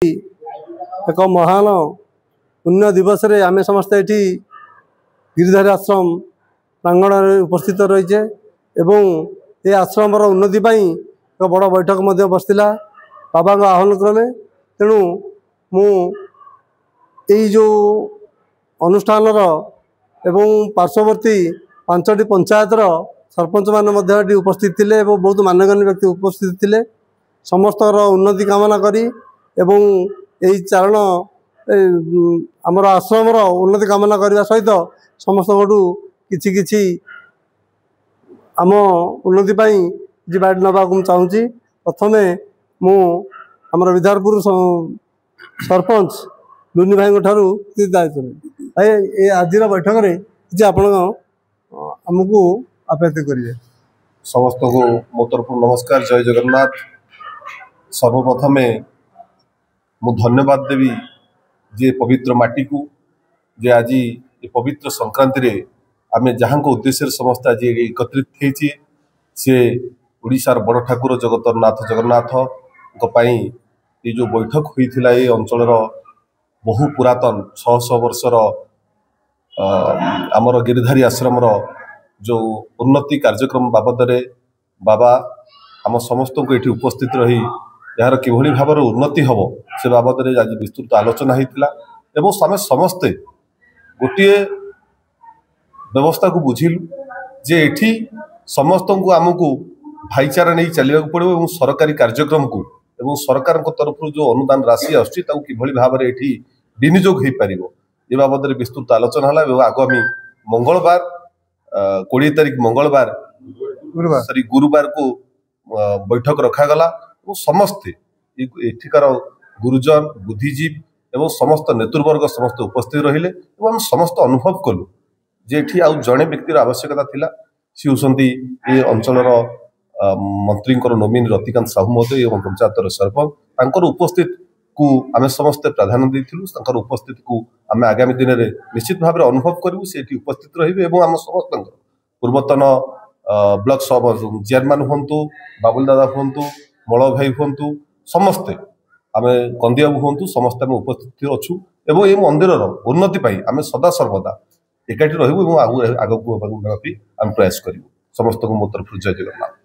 एक महान पुण्य दिवस रे आमे समस्त एठी गिरिधारी आश्रम प्रांगण उपस्थित रहीचे एवं ये आश्रम उन्नति एक बड़ बैठक बसला बाबा आह्वान क्रमे। तेणु मु जो अनुष्ठान एवं पार्श्ववर्ती 5टी पंचायतर सरपंच मान उपस्थित थे और बहुत मान्यगण्य व्यक्ति उपस्थित थे। समस्त उन्नति कामना करी एवं यही चारण आमर आश्रम उन्नति कामना करने सहित समस्त किछि किछि आम उन्नति जी बाट नाक चाहूँगी। प्रथमे मु आमर विधारपुर सरपंच लुनी भाई ठारू दायित्व भाई ये आज बैठक में किसी आप आमको आप्यायित करेंगे। समस्त को मो तरफ नमस्कार, जय जगन्नाथ। सर्वप्रथमे मु धन्यवाद देवी जे पवित्र माटी को जे आज ये पवित्र संक्रांति रे आमे जहाँ को उद्देश्य समस्त आज एकत्रित थी सी ओडिशार बड़ ठाकुर जगतरनाथ जगन्नाथ ये जो बैठक होता है अंचल बहु पुरातन 600 वर्षर आमर गिरिधारी आश्रम जो उन्नति कार्यक्रम बाबद रे बाबा आम समस्त को ये उपस्थित रही यार किभली भाव उन्नति हम से बाबद रे आज विस्तृत आलोचना होता एवं आम समस्ते गोटे व्यवस्था को बुझिलु जे एठी समस्त को आमको भाईचारा नहीं चलने पड़ो और सरकारी कार्यक्रम को एवं सरकार तरफ जो अनुदान राशि आभली भाव में ये विनियोग हो पार ये बाबद विस्तृत आलोचना है। आगामी मंगलवार 20 तारीख मंगलवार सॉरी गुरुवार को बैठक रखागला और समस्ते एठिकार गुरुजन बुद्धिजीवी एवं समस्त नेतृवर्ग समस्त उपस्थित रहिले और हम समस्त अनुभव कलु जे एठी आउ जड़े व्यक्तिर आवश्यकता थिला सी होसंती ये अंचलर मंत्री नोमिनी रतिकांत साहू महोदय एवं पंचायतर सरपंच तांकर उपस्थित को आमे समस्त प्राधान्य देथिलु। तांकर उपस्थित को आमे आगामी दिन में निश्चित भाव अनुभव करूँ से उपस्थित रही एवं आम समस्त पूर्वतन ब्लॉक सब चेयरमैन हूँ बाबुल दादा हूँ मल भाई हूँ समस्ते आम कंदिया हूँ समस्ते आम उपस्थित अच्छू एवं ये मंदिर उन्नति आम सदा सर्वदा एकाठी रहू और आग को आम प्रयास करूँ। समस्त को मो तरफ जय जगन्नाथ।